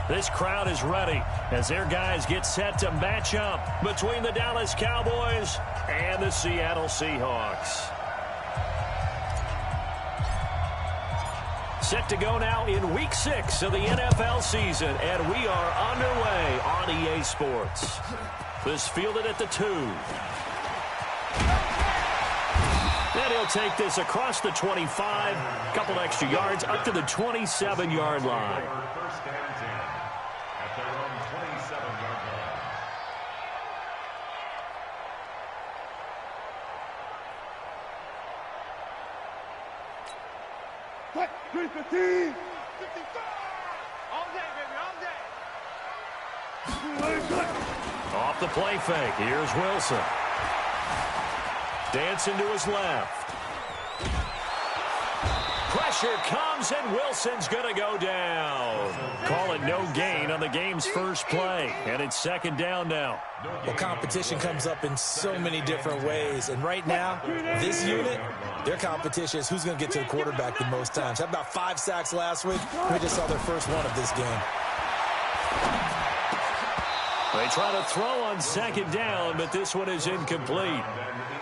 This crowd is ready as their guys get set to match up between the Dallas Cowboys and the Seattle Seahawks. Set to go now in Week 6 of the NFL season, and we are underway on EA Sports. This fielded at the 2. And he'll take this across the 25, a couple extra yards up to the 27-yard line. Off the play fake. Here's Wilson. Dancing to his left. Pressure comes, and Wilson's going to go down. Call it no gain on the game's first play, and it's second down now. Well, competition comes up in so many different ways, and right now, this unit, their competition is who's going to get to the quarterback the most times. Had about 5 sacks last week. We just saw their first one of this game. They try to throw on second down, but this one is incomplete.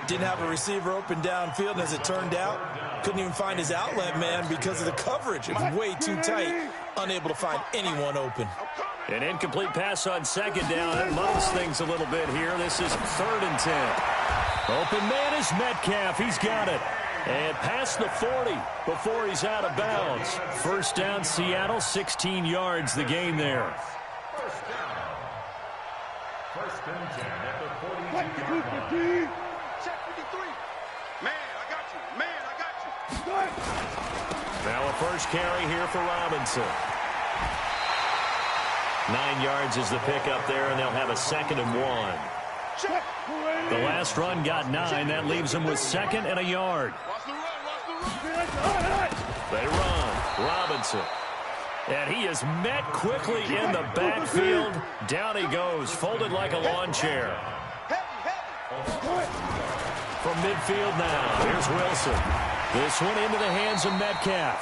Didn't have a receiver open downfield, and as it turned out, couldn't even find his outlet man because of the coverage. It was way too tight, unable to find anyone open. An incomplete pass on second down. It muddles things a little bit here. This is 3rd and 10. Open man is Metcalf. He's got it. And past the 40 before he's out of bounds. First down, Seattle, 16 yards the gain there. First and 10 at the 42-yard line. Check 53. Man, I got you. Man, I got you. Now a first carry here for Robinson. 9 yards is the pickup there, and they'll have a 2nd and 1. The last run got 9. That leaves them with 2nd and a yard. They run. Robinson. And he is met quickly in the backfield. Down he goes, folded like a lawn chair. From midfield now, here's Wilson. This one into the hands of Metcalf.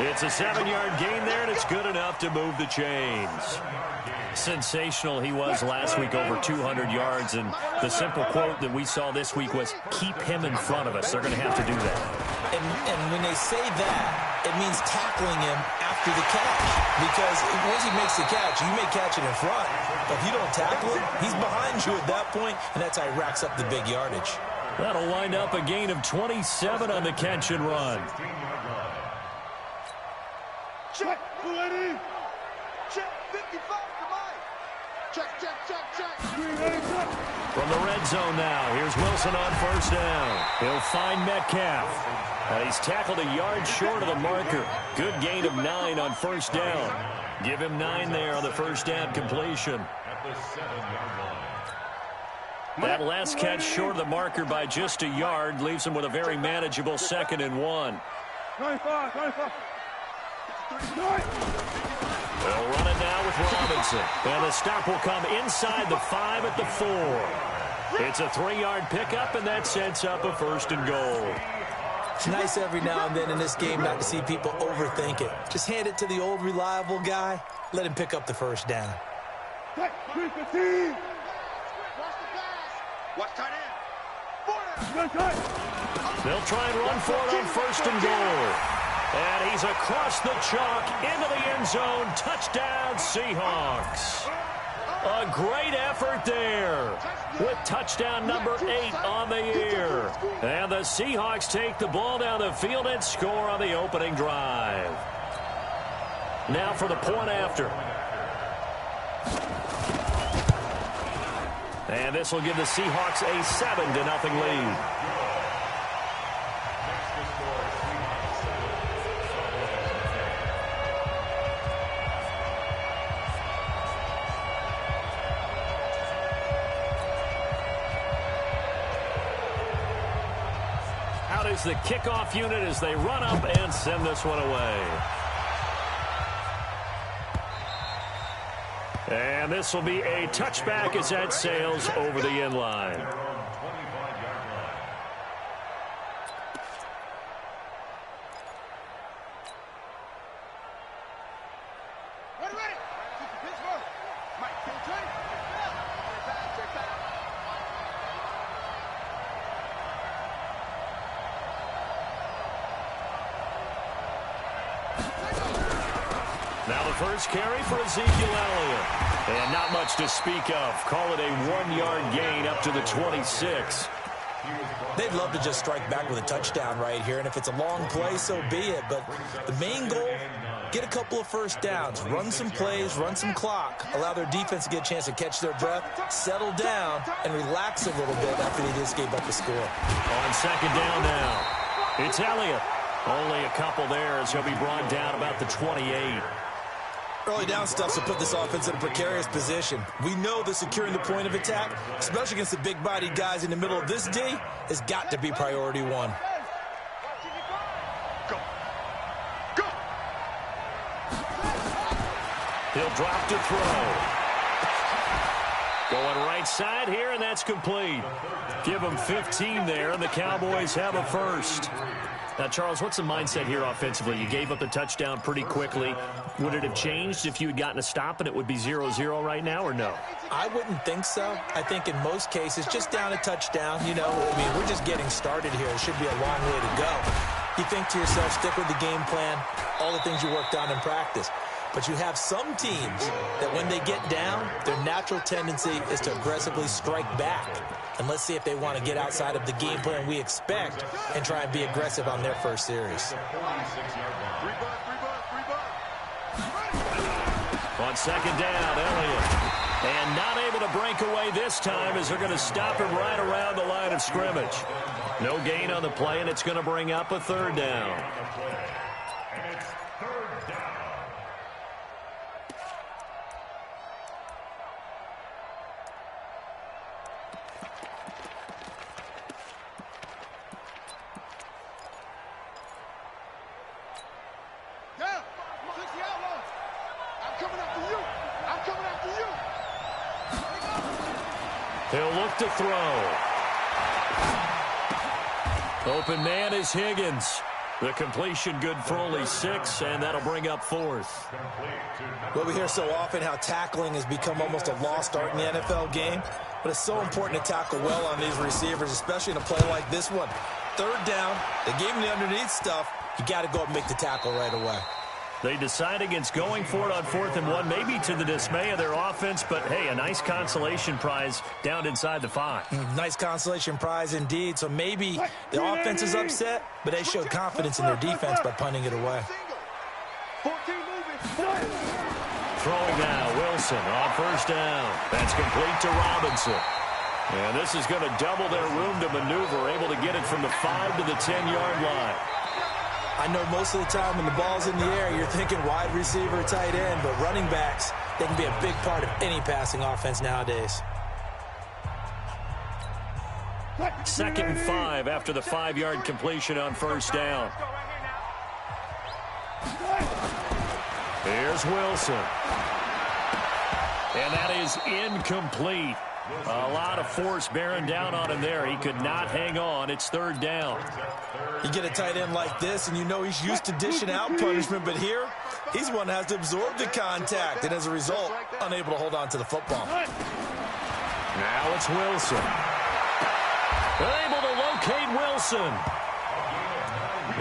It's a 7-yard gain there, and it's good enough to move the chains. Sensational he was last week, over 200 yards, and the simple quote that we saw this week was, keep him in front of us. They're going to have to do that. And when they say that, it means tackling him after the catch. Because once he makes the catch, you may catch it in front. But if you don't tackle him, he's behind you at that point, and that's how he racks up the big yardage. That'll wind up a gain of 27 on the catch and run. Check, 280. Check, 55 to Mike. Check, check, check, check. From the red zone now, here's Wilson on first down. He'll find Metcalf. And he's tackled a yard short of the marker. Good gain of 9 on first down. Give him 9 there on the first down completion. That last catch short of the marker by just a yard leaves him with a very manageable 2nd and 1. 25. They'll run it now with Robinson. And the stop will come inside the 5 at the 4. It's a 3-yard pickup, and that sets up a 1st and goal. It's nice every now and then in this game not to see people overthink it. Just hand it to the old reliable guy. Let him pick up the first down. Watch tight end. They'll try and run for it on 1st and goal. And he's across the chalk into the end zone. Touchdown, Seahawks. A great effort there with touchdown number 8 on the year. And the Seahawks take the ball down the field and score on the opening drive. Now for the point after. And this will give the Seahawks a 7-0 lead. Out is the kickoff unit as they run up and send this one away. And this will be a touchback as that sails over the end line. Ready, ready. Now the first carry for Ezekiel Elliott. And not much to speak of. Call it a 1-yard gain up to the 26. They'd love to just strike back with a touchdown right here, and if it's a long play, so be it. But the main goal, get a couple of first downs, run some plays, run some clock, allow their defense to get a chance to catch their breath, settle down, and relax a little bit after they just gave up a score. On second down now, it's Elliott. Only a couple there as he'll be brought down about the 28. Early down stuff to put this offense in a precarious position. We know that securing the point of attack, especially against the big-bodied guys in the middle of this D, has got to be priority one. Go. Go. He'll drop to throw. Going right side here, and that's complete. Give him 15 there, and the Cowboys have a first. Now, Charles, what's the mindset here offensively? You gave up the touchdown pretty quickly. Would it have changed if you had gotten a stop and it would be 0-0 right now, or no? I wouldn't think so. I think in most cases, just down a touchdown, you know, I mean, we're just getting started here. It should be a long way to go. You think to yourself, stick with the game plan, all the things you worked on in practice. But you have some teams that when they get down, their natural tendency is to aggressively strike back. And let's see if they want to get outside of the game plan we expect and try and be aggressive on their first series. On second down, Elliott. And not able to break away this time as they're going to stop him right around the line of scrimmage. No gain on the play, and it's going to bring up a third down. He'll look to throw. Open man is Higgins. The completion good for only 6, and that'll bring up fourth. Well, we hear so often how tackling has become almost a lost art in the NFL game, but it's so important to tackle well on these receivers, especially in a play like this one. Third down, they gave him the underneath stuff. You got to go up and make the tackle right away. They decide against going for it on 4th and 1, maybe to the dismay of their offense, but hey, a nice consolation prize down inside the 5. Nice consolation prize indeed. So maybe the offense is upset, but they showed confidence in their defense by punting it away. Throwing now, Wilson on first down. That's complete to Robinson. And this is going to double their room to maneuver, able to get it from the 5 to the 10-yard line. I know most of the time when the ball's in the air, you're thinking wide receiver, tight end, but running backs, they can be a big part of any passing offense nowadays. 2nd and 5 after the 5-yard completion on first down. Here's Wilson. And that is incomplete. A lot of force bearing down on him there. He could not hang on. It's 3rd down. You get a tight end like this, and you know he's used to dishing out punishment, but here, he's one that has to absorb the contact, and as a result, unable to hold on to the football. Now it's Wilson. Able to locate Wilson.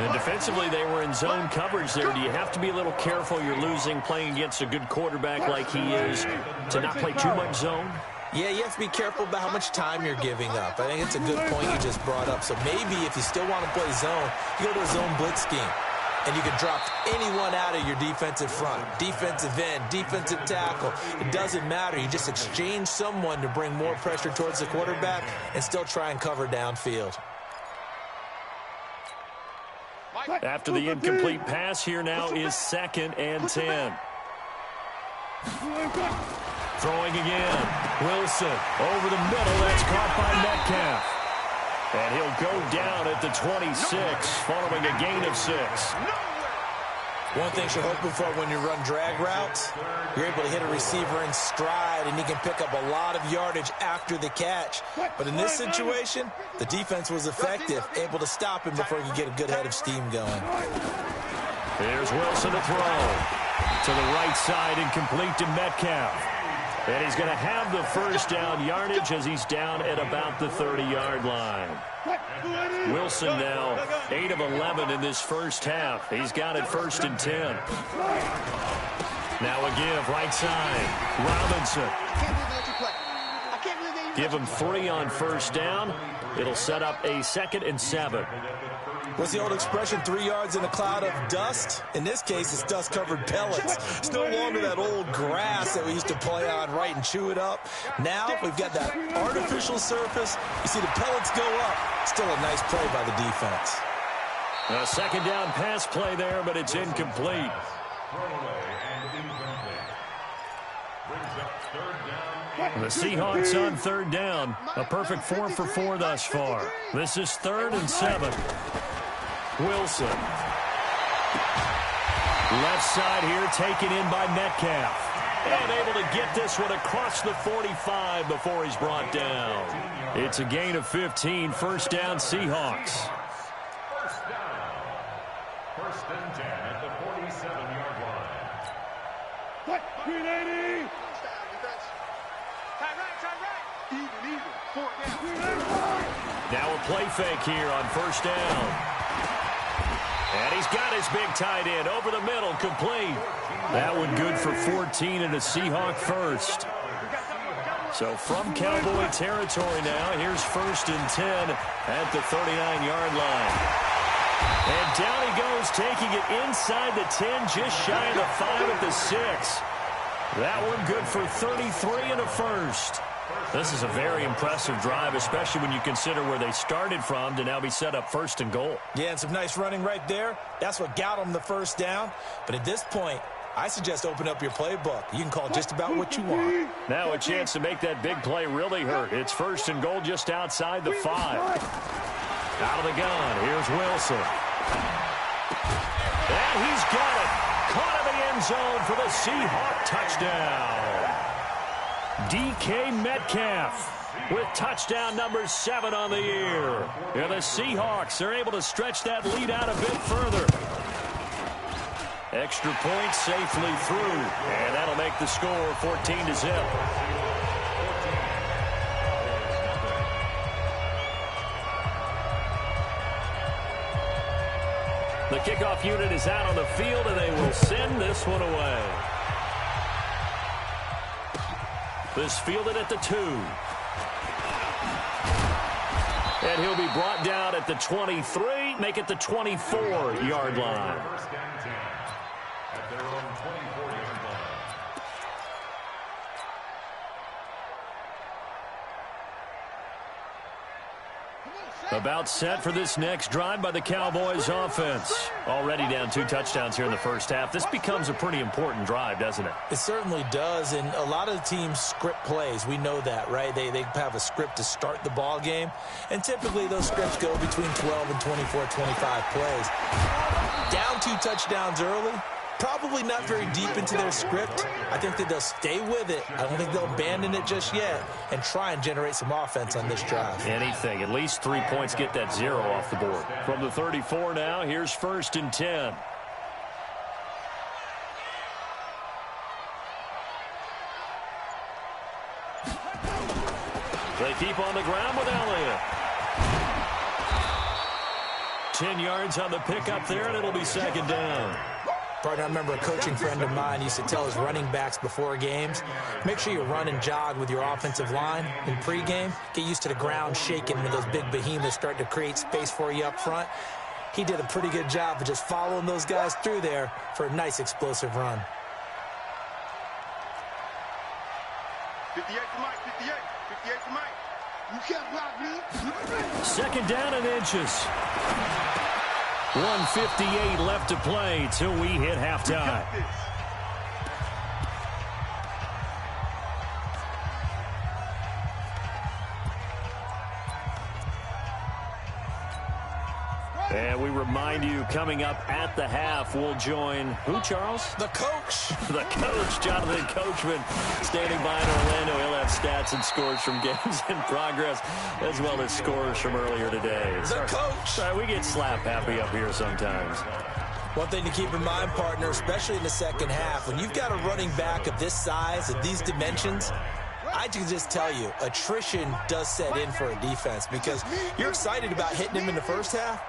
And defensively, they were in zone coverage there. Do you have to be a little careful? You're losing playing against a good quarterback like he is to not play too much zone? Yeah, you have to be careful about how much time you're giving up. I think it's a good point you just brought up. So maybe if you still want to play zone, you go to a zone blitz scheme. And you can drop anyone out of your defensive front, defensive end, defensive tackle. It doesn't matter. You just exchange someone to bring more pressure towards the quarterback and still try and cover downfield. After the incomplete pass, here now is 2nd and 10. Throwing again. Wilson over the middle. That's caught by Metcalf. And he'll go down at the 26 following a gain of 6. One thing you're hoping for when you run drag routes, you're able to hit a receiver in stride, and he can pick up a lot of yardage after the catch. But in this situation, the defense was effective, able to stop him before he could get a good head of steam going. Here's Wilson to throw. To the right side, incomplete to Metcalf. And he's going to have the first down yardage as he's down at about the 30-yard line. Wilson now 8 of 11 in this first half. He's got it 1st and 10. Now a give, right side. Robinson. Give him 3 on first down. It'll set up a 2nd and 7. What's the old expression, 3 yards in a cloud of dust? In this case, it's dust-covered pellets. It's no longer that old grass that we used to play on, right, and chew it up. Now we've got that artificial surface. You see the pellets go up. Still a nice play by the defense. A 2nd down pass play there, but it's incomplete. The Seahawks on 3rd down. A perfect 4 for 4 thus far. This is 3rd and 7. Wilson. Left side here taken in by Metcalf. And able to get this one across the 45 before he's brought down. It's a gain of 15. 1st down Seahawks. 1st and 10 at the 47-yard line. What? 380. Now a play fake here on 1st down. And he's got his big tight end over the middle, complete. That one good for 14 and a Seahawk first. So from Cowboy territory now, here's 1st and 10 at the 39-yard line. And down he goes, taking it inside the 10, just shy of the 5 at the 6. That one good for 33 and a first. This is a very impressive drive, especially when you consider where they started from to now be set up 1st and goal. Yeah, and some nice running right there. That's what got them the 1st down. But at this point, I suggest open up your playbook. You can call just about what you want. Now a chance to make that big play really hurt. It's 1st and goal just outside the 5. Out of the gun, here's Wilson. And he's got it. Caught in the end zone for the Seahawk touchdown. DK Metcalf with touchdown number 7 on the year. And the Seahawks are able to stretch that lead out a bit further. Extra point safely through. And that'll make the score 14-0. The kickoff unit is out on the field, and they will send this one away. This fielded at the 2. And he'll be brought down at the 23, make it the 24-yard line. 1st and 10 at their own 24-yard line. About set for this next drive by the Cowboys offense. Already down 2 touchdowns here in the 1st half. This becomes a pretty important drive, doesn't it? It certainly does, and a lot of the teams script plays. We know that, right? They have a script to start the ball game, and typically those scripts go between 12 and 24, 25 plays. Down 2 touchdowns early, probably not very deep into their script. I think that they'll stay with it. I don't think they'll abandon it just yet and try and generate some offense on this drive. Anything. At least 3 points, get that 0 off the board. From the 34 now, here's 1st and 10. They keep on the ground with Elliott. 10 yards on the pickup there, and it'll be 2nd down. Partner, I remember a coaching friend of mine used to tell his running backs before games, make sure you run and jog with your offensive line in pregame. Get used to the ground shaking when those big behemoths start to create space for you up front. He did a pretty good job of just following those guys through there for a nice explosive run. 58 to Mike, 58. 58 to Mike. You can't block me. 2nd down and inches. 1:58 left to play till we hit halftime. And we remind you, coming up at the half, we'll join who, Charles? The coach. The coach, Jonathan Coachman, standing by in Orlando. He'll have stats and scores from games in progress, as well as scores from earlier today. The coach. Sorry, we get slap happy up here sometimes. One thing to keep in mind, partner, especially in the 2nd half, when you've got a running back of this size, of these dimensions, I can just tell you, attrition does set in for a defense because you're excited about hitting him in the 1st half.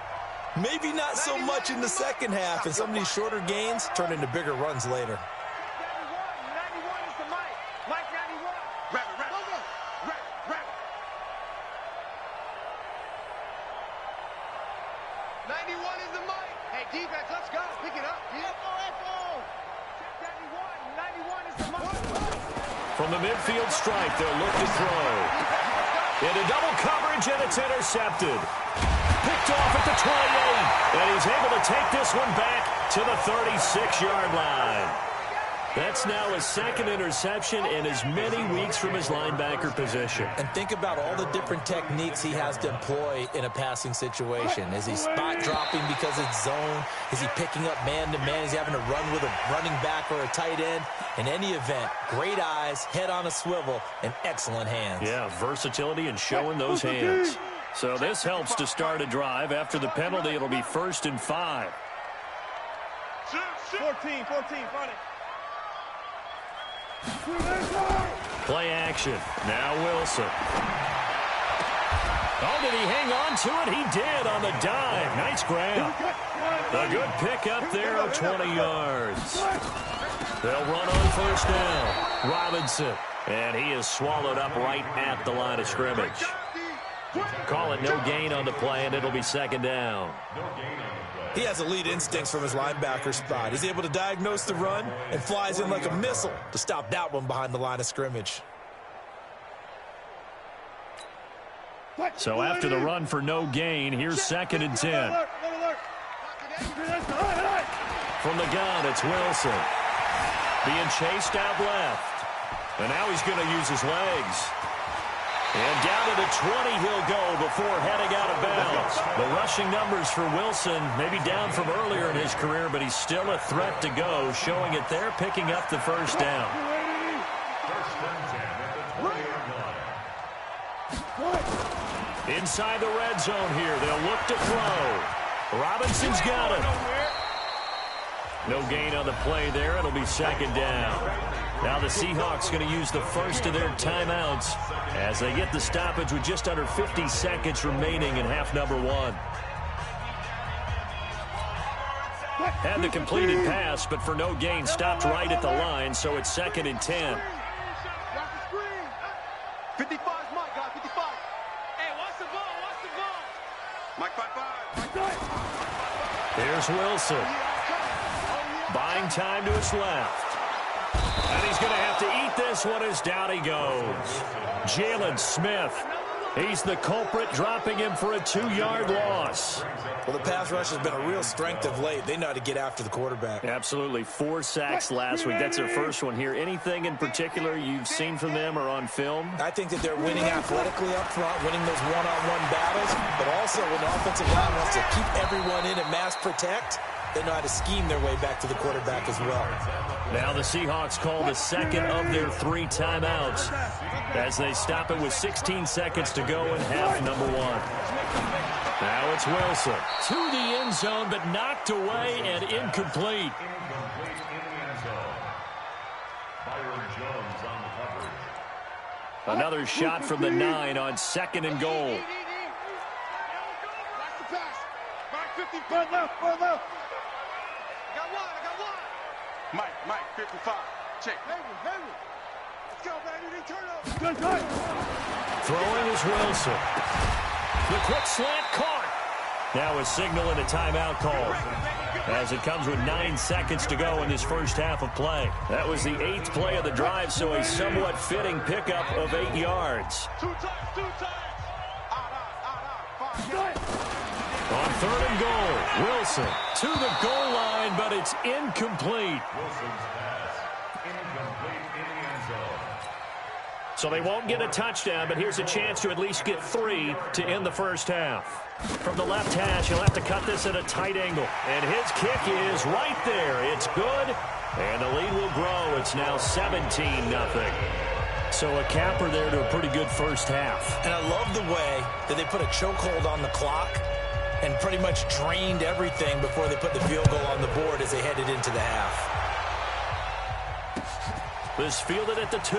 Maybe not so much in the 2nd half, and some of these shorter gains turn into bigger runs later. From the midfield stripe, they'll look to throw. Into double coverage, and it's intercepted. Picked off at the 28, and he's able to take this one back to the 36-yard line. That's now his second interception in as many weeks from his linebacker position. And think about all the different techniques he has to employ in a passing situation. Is he spot dropping because it's zone? Is he picking up man-to-man? Is he having to run with a running back or a tight end? In any event, great eyes, head on a swivel, and excellent hands. Yeah, versatility and showing those hands. So this helps to start a drive. After the penalty, it'll be 1st and 5. 14, front it. Play action. Now Wilson. Oh, did he hang on to it? He did on the dive. Nice grab. A good pickup there of 20 yards. They'll run on 1st down. Robinson. And he is swallowed up right at the line of scrimmage. Call it no gain on the play, and it'll be 2nd down. He has elite instincts from his linebacker spot. He's able to diagnose the run and flies in like a missile to stop that one behind the line of scrimmage. So after the run for no gain, here's 2nd and 10. From the gun, it's Wilson. Being chased out left. And now he's going to use his legs. And down to the 20 he'll go before heading out of bounds. The rushing numbers for Wilson maybe down from earlier in his career, but he's still a threat to go, showing it there, picking up the 1st down. Inside the red zone here, they'll look to throw. Robinson's got it. No gain on the play there. It'll be 2nd down. Now the Seahawks going to use the first of their timeouts as they get the stoppage with just under 50 seconds remaining in half number 1. Had the completed pass, but for no gain, stopped right at the line, so it's 2nd and 10. 55, Mike, guys, 55. Hey, watch the ball. Mike, 5-5. Here's Wilson. Buying time to his left. And he's going to have to eat this one as down he goes. Jalen Smith. He's the culprit, dropping him for a 2-yard loss. Well, the pass rush has been a real strength of late. They know how to get after the quarterback. Absolutely. 4 sacks last week. That's their first one here. Anything in particular you've seen from them or on film? I think that they're winning athletically up front, winning those one-on-one battles, but also when the offensive line wants to keep everyone in and mass protect, they know how to scheme their way back to the quarterback as well. Now the Seahawks call the second of their 3 timeouts as they stop it with 16 seconds to go in half number 1. Now it's Wilson to the end zone, but knocked away and incomplete. Another shot from the 9 on 2nd and goal. Run left. I got one. Mike, 55. Check. Henry. Let's go, baby. They turn up. Good. Throwing is Wilson. The quick slant caught. Now a signal and a timeout call as it comes with 9 seconds to go in this first half of play. That was the 8th play of the drive, so a somewhat fitting pickup of 8 yards. 2 times. Out. On 3rd and goal, Wilson to the goal line, but it's incomplete. Wilson's pass incomplete in the end zone. So they won't get a touchdown, but here's a chance to at least get 3 to end the first half. From the left hash, he'll have to cut this at a tight angle. And his kick is right there. It's good, and the lead will grow. It's now 17-0. So a capper there to a pretty good first half. And I love the way that they put a chokehold on the clock and pretty much drained everything before they put the field goal on the board as they headed into the half. This fielded at the 2.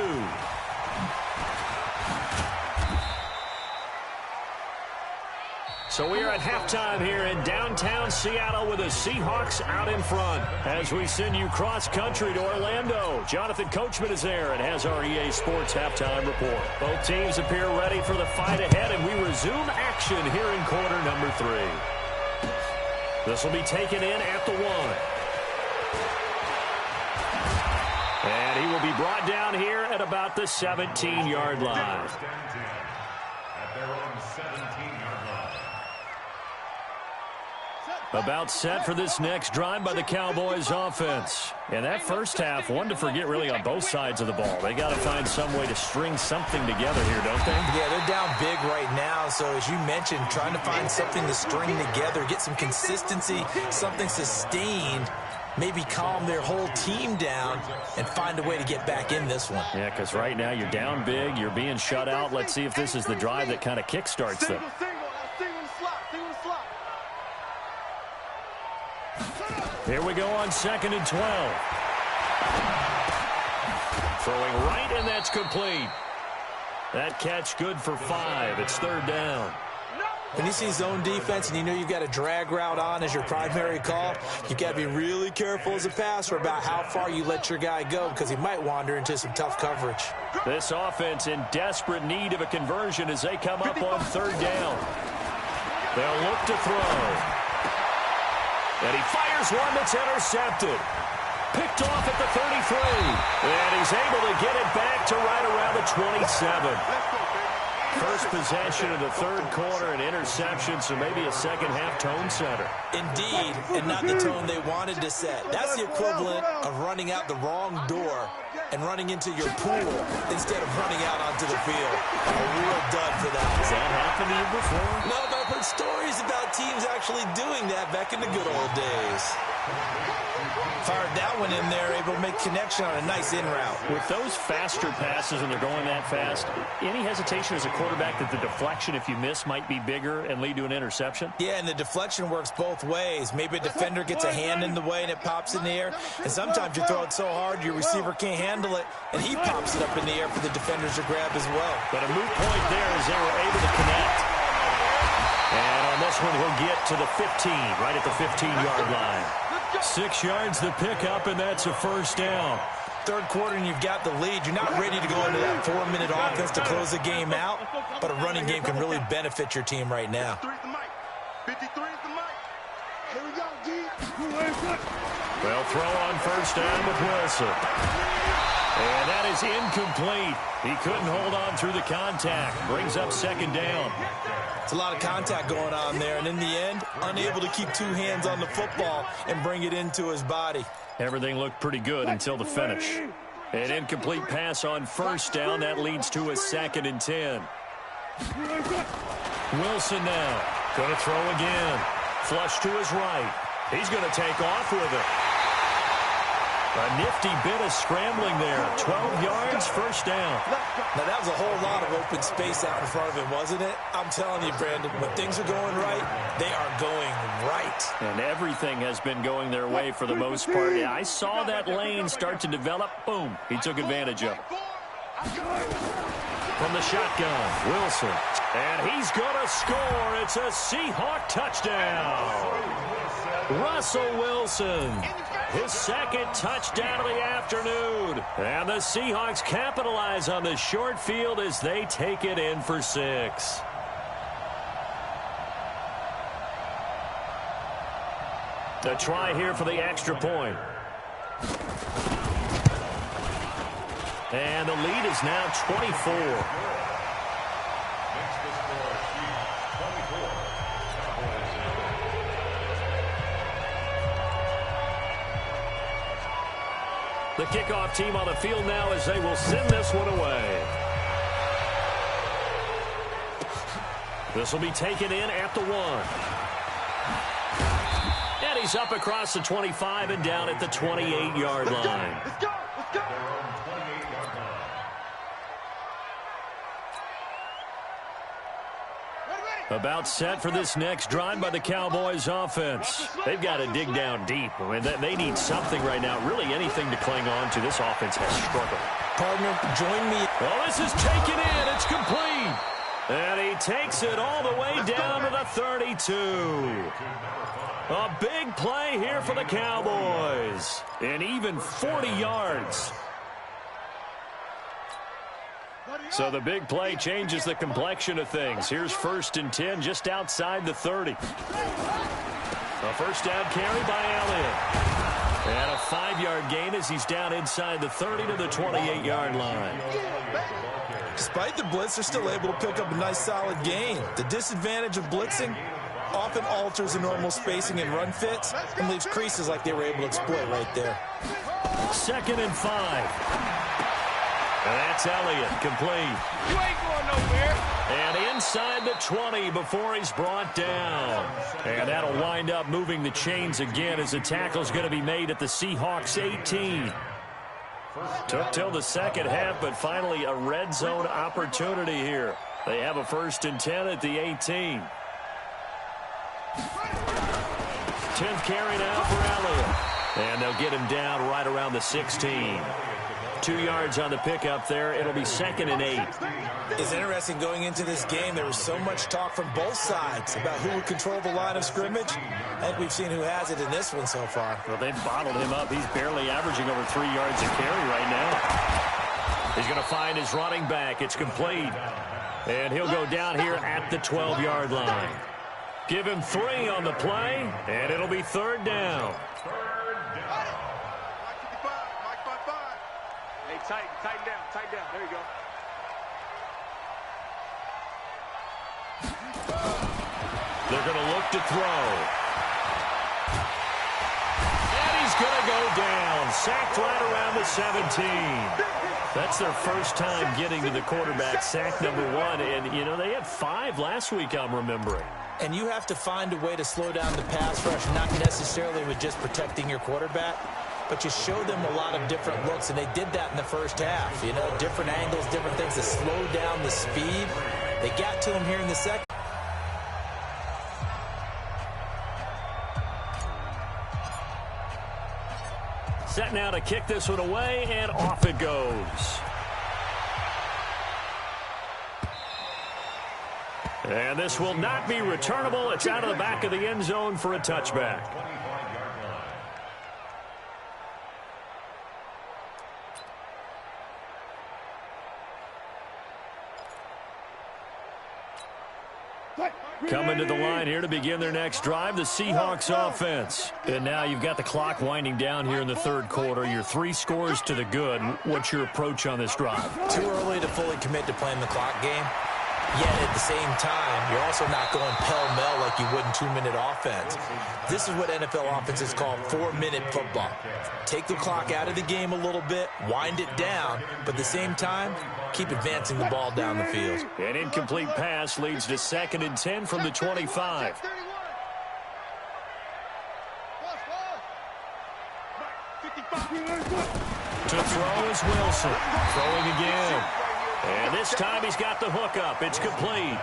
So we are at halftime here in downtown Seattle with the Seahawks out in front. As we send you cross-country to Orlando, Jonathan Coachman is there and has our EA Sports halftime report. Both teams appear ready for the fight ahead, and we resume action here in quarter number 3. This will be taken in at the 1. And he will be brought down here at about the 17-yard line. At their own 17-yard line. About set for this next drive by the Cowboys offense. And that first half, one to forget really on both sides of the ball. They got to find some way to string something together here, don't they? Yeah, they're down big right now. So as you mentioned, trying to find something to string together, get some consistency, something sustained, maybe calm their whole team down and find a way to get back in this one. Yeah, because right now you're down big, you're being shut out. Let's see if this is the drive that kind of kickstarts them. Here we go on 2nd and 12. Throwing right, and that's complete. That catch good for 5. It's 3rd down. When you see zone defense and you know you've got a drag route on as your primary call, you've got to be really careful as a passer about how far you let your guy go because he might wander into some tough coverage. This offense in desperate need of a conversion as they come up on 3rd down. They'll look to throw. And he fires one that's intercepted. Picked off at the 33. And he's able to get it back to right around the 27. First possession of the 3rd quarter, an interception, so maybe a second-half tone setter. Indeed, and not the tone they wanted to set. That's the equivalent of running out the wrong door and running into your pool instead of running out onto the field. A real dud for that. Has that happened to you before? No, but I've heard stories about teams actually doing that back in the good old days. Fired that one in there, able to make connection on a nice in route. With those faster passes and they're going that fast, any hesitation as a quarterback that the deflection, if you miss, might be bigger and lead to an interception? Yeah, and the deflection works both ways. Maybe a defender gets a hand in the way and it pops in the air, and sometimes you throw it so hard your receiver can't handle it, and he pops it up in the air for the defenders to grab as well. But a moot point there as they were able to connect. And on this one, he'll get to the 15, right at the 15-yard line. 6 yards the pickup, and that's a 1st down. 3rd quarter, and you've got the lead. You're not ready to go into that 4-minute offense to close the game out, but a running game can really benefit your team right now. 53 is the mic. Here we go, G. They'll throw on 1st down with Wilson. And that is incomplete. He couldn't hold on through the contact. Brings up 2nd down. It's a lot of contact going on there, and in the end, unable to keep 2 hands on the football and bring it into his body. Everything looked pretty good until the finish. An incomplete pass on 1st down. That leads to a 2nd and 10. Wilson now. Going to throw again. Flush to his right. He's going to take off with it. A nifty bit of scrambling there. 12 yards, 1st down. Now, that was a whole lot of open space out in front of him, wasn't it? I'm telling you, Brandon, when things are going right, they are going right. And everything has been going their way for the most part. Yeah, I saw that lane start to develop. Boom. He took advantage of it. From the shotgun, Wilson. And he's going to score. It's a Seahawk touchdown. Russell Wilson. His 2nd touchdown of the afternoon. And the Seahawks capitalize on the short field as they take it in for 6. A try here for the extra point. And the lead is now 24. The kickoff team on the field now as they will send this one away. This will be taken in at the 1. And he's up across the 25 and down at the 28-yard line. Let's go. Let's go. About set for this next drive by the Cowboys offense. They've got to dig down deep. I mean, they need something right now, really anything to cling on to. This offense has struggled. Partner, join me. Well, this is taken in. It's complete. And he takes it all the way down to the 32. A big play here for the Cowboys. And even 40 yards. So the big play changes the complexion of things. Here's 1st and 10 just outside the 30. A 1st down carry by Elliott. And a 5-yard gain as he's down inside the 30 to the 28-yard line. Despite the blitz, they're still able to pick up a nice solid gain. The disadvantage of blitzing often alters the normal spacing and run fits and leaves creases like they were able to exploit right there. 2nd and 5. And that's Elliott, complete. You ain't going nowhere. And inside the 20 before he's brought down. And that'll wind up moving the chains again as the tackle's going to be made at the Seahawks 18. Took till the second half, but finally a red zone opportunity here. They have a 1st and 10 at the 18. 10th carry now for Elliott. And they'll get him down right around the 16. 2 yards on the pickup there. It'll be 2nd and 8. It's interesting going into this game. There was so much talk from both sides about who would control the line of scrimmage. I think we've seen who has it in this one so far. Well, they've bottled him up. He's barely averaging over 3 yards a carry right now. He's going to find his running back. It's complete. And he'll go down here at the 12-yard line. Give him 3 on the play, and it'll be 3rd down. Tighten down. There you go. They're going to look to throw. And he's going to go down. Sacked right around the 17. That's their first time getting to the quarterback, sack number 1. And, you know, they had 5 last week, I'm remembering. And you have to find a way to slow down the pass rush, not necessarily with just protecting your quarterback, but you show them a lot of different looks, and they did that in the first half. You know, different angles, different things to slow down the speed. They got to him here in the second. Set now to kick this one away, and off it goes. And this will not be returnable. It's out of the back of the end zone for a touchback. Coming to the line here to begin their next drive, the Seahawks offense. And now you've got the clock winding down here in the 3rd quarter. You're 3 scores to the good. What's your approach on this drive? Too early to fully commit to playing the clock game. Yet at the same time, you're also not going pell-mell like you would in 2-minute offense. This is what NFL offenses call 4-minute football. Take the clock out of the game a little bit, wind it down, but at the same time, keep advancing the ball down the field. An incomplete pass leads to 2nd and 10 from the 25. To throw is Wilson. Throwing again. And this time he's got the hook up. It's complete.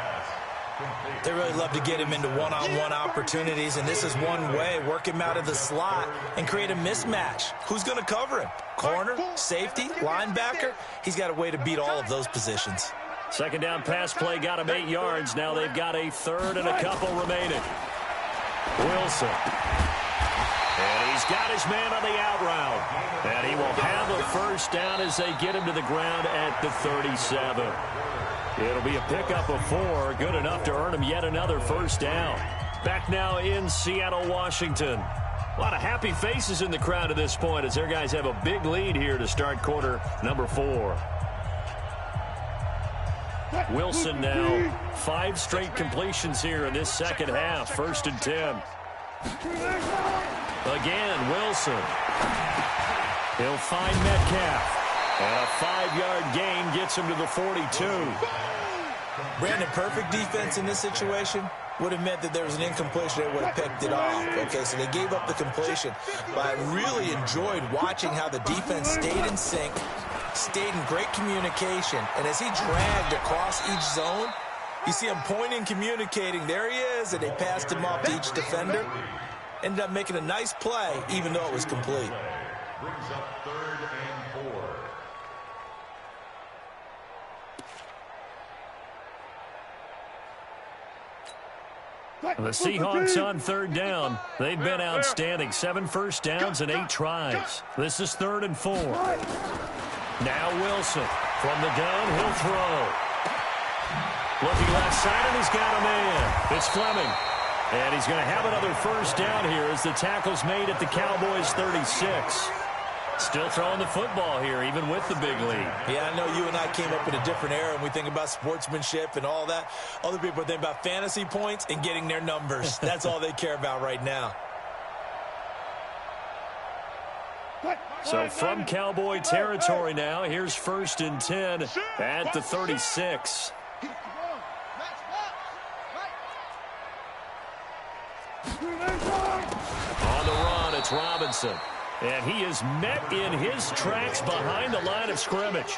They really love to get him into one-on-one opportunities, and this is one way. Work him out of the slot and create a mismatch. Who's going to cover him? Corner, safety, linebacker? He's got a way to beat all of those positions. 2nd down pass play got him 8 yards. Now they've got a 3rd and a couple remaining. Wilson. And he's got his man on the out route. And he will have a 1st down as they get him to the ground at the 37. It'll be a pickup of 4. Good enough to earn him yet another 1st down. Back now in Seattle, Washington. A lot of happy faces in the crowd at this point as their guys have a big lead here to start quarter number 4. Wilson now 5 straight completions here in this second half. 1st and 10. Again, Wilson. He'll find Metcalf. And a 5-yard gain gets him to the 42. Brandon, perfect defense in this situation would have meant that there was an incompletion. They would have picked it off. Okay, so they gave up the completion. But I really enjoyed watching how the defense stayed in sync, stayed in great communication. And as he dragged across each zone, you see him pointing, communicating. There he is, and they passed him off to each defender. Ended up making a nice play, even though it was complete. Brings up 3rd and 4. The Seahawks on 3rd down. They've been outstanding. 7 first downs and 8 tries. This is 3rd and 4. Now Wilson. From the gun, he'll throw. Looking left side, and he's got a man. It's Fleming. And he's going to have another first down here as the tackle's made at the Cowboys' 36. Still throwing the football here, even with the big lead. Yeah, I know you and I came up in a different era, and we think about sportsmanship and all that. Other people think about fantasy points and getting their numbers. That's all they care about right now. So from Cowboy territory now, here's 1st and 10 at the 36. On the run, it's Robinson. And he is met in his tracks behind the line of scrimmage.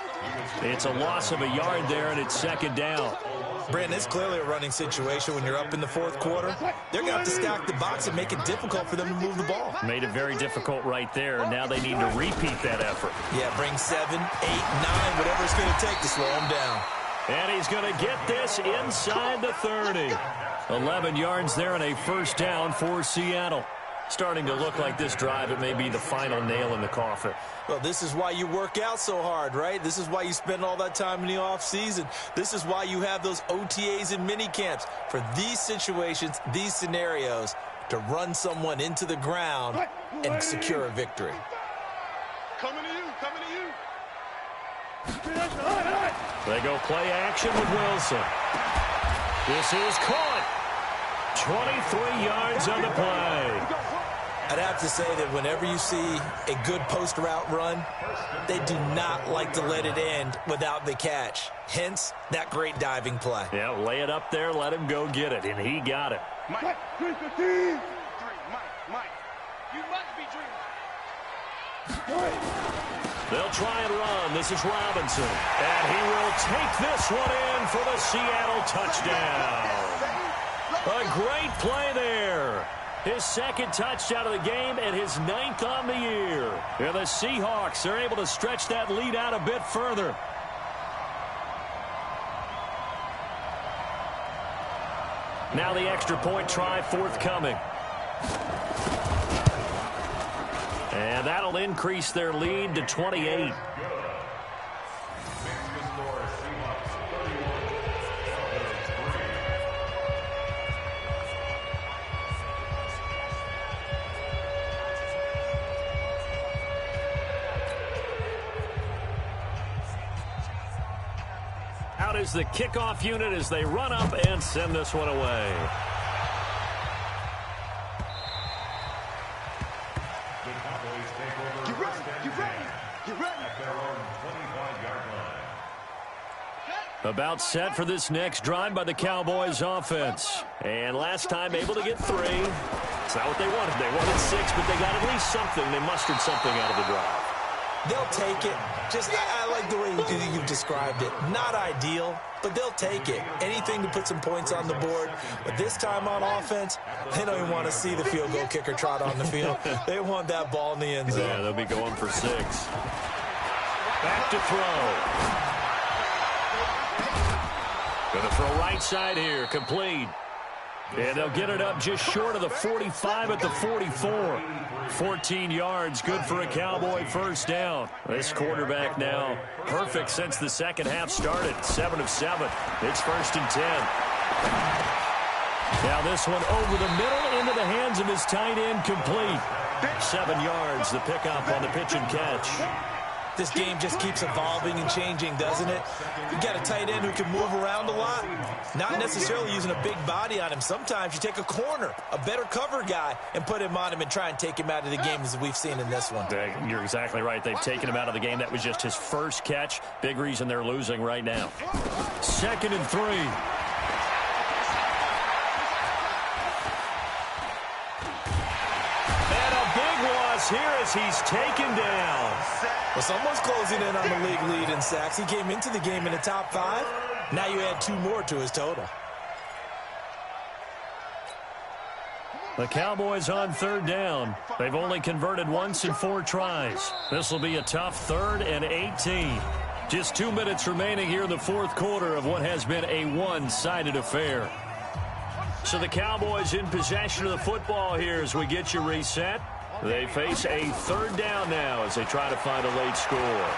It's a loss of a yard there, and it's 2nd down. Brandon, it's clearly a running situation when you're up in the 4th quarter. They're going to have to stack the box and make it difficult for them to move the ball. Made it very difficult right there. Now they need to repeat that effort. Yeah, bring 7, 8, 9, whatever it's going to take to slow him down. And he's going to get this inside the 30. 11 yards there and a first down for Seattle. Starting to look like this drive, it may be the final nail in the coffin. Well, this is why you work out so hard, right? This is why you spend all that time in the offseason. This is why you have those OTAs and mini camps for these situations, these scenarios, to run someone into the ground and secure a victory. Coming to you, coming to you. They go play action with Wilson. This is caught. 23 yards on the play. I'd have to say that whenever you see a good post route run, they do not like to let it end without the catch. Hence, that great diving play. Yeah, lay it up there, let him go get it, and he got it. Mike, Mike, you must be dreaming. They'll try and run. This is Robinson. And he will take this one in for the Seattle touchdown. A great play there. His 2nd touchdown of the game and his 9th on the year. And the Seahawks are able to stretch that lead out a bit further. Now the extra point try forthcoming. And that'll increase their lead to 28. Out is the kickoff unit as they run up and send this one away. Get ready, get ready, get ready. At their own 25-yard line. About set for this next drive by the Cowboys offense. And last time able to get 3. It's not what they wanted. They wanted 6, but they got at least something. They mustered something out of the drive. They'll take it. I like the way you described it. Not ideal, but they'll take it. Anything to put some points on the board. But this time on offense, they don't even want to see the field goal kicker trot on the field. They want that ball in the end zone. Yeah, they'll be going for 6. Back to throw. Going to throw right side here. Complete. And they'll get it up just short of the 45 at the 44. 14 yards, good for a Cowboy first down. This quarterback now perfect since the second half started. 7 of 7. It's 1st and 10. Now this one over the middle into the hands of his tight end, complete. 7 yards, the pickup on the pitch and catch. This game just keeps evolving and changing, doesn't it? You got a tight end who can move around a lot, not necessarily using a big body on him. Sometimes you take a corner, a better cover guy, and put him on him and try and take him out of the game, as we've seen in this one. You're exactly right. They've taken him out of the game. That was just his first catch. Big reason they're losing right now. 2nd and 3. Here as he's taken down. Well, someone's closing in on the league lead in sacks. He came into the game in the top 5. Now you add 2 more to his total. The Cowboys on 3rd down. They've only converted once in 4 tries. This will be a tough 3rd and 18. Just 2 minutes remaining here in the 4th quarter of what has been a one-sided affair. So the Cowboys in possession of the football here as we get you reset. They face a 3rd down now as they try to find a late score.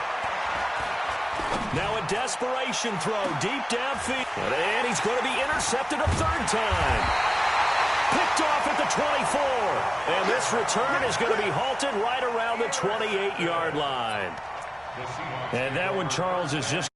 Now a desperation throw deep downfield. And he's going to be intercepted a 3rd time. Picked the 24. And this return is going to be halted right around the 28-yard line. And that one, Charles, is just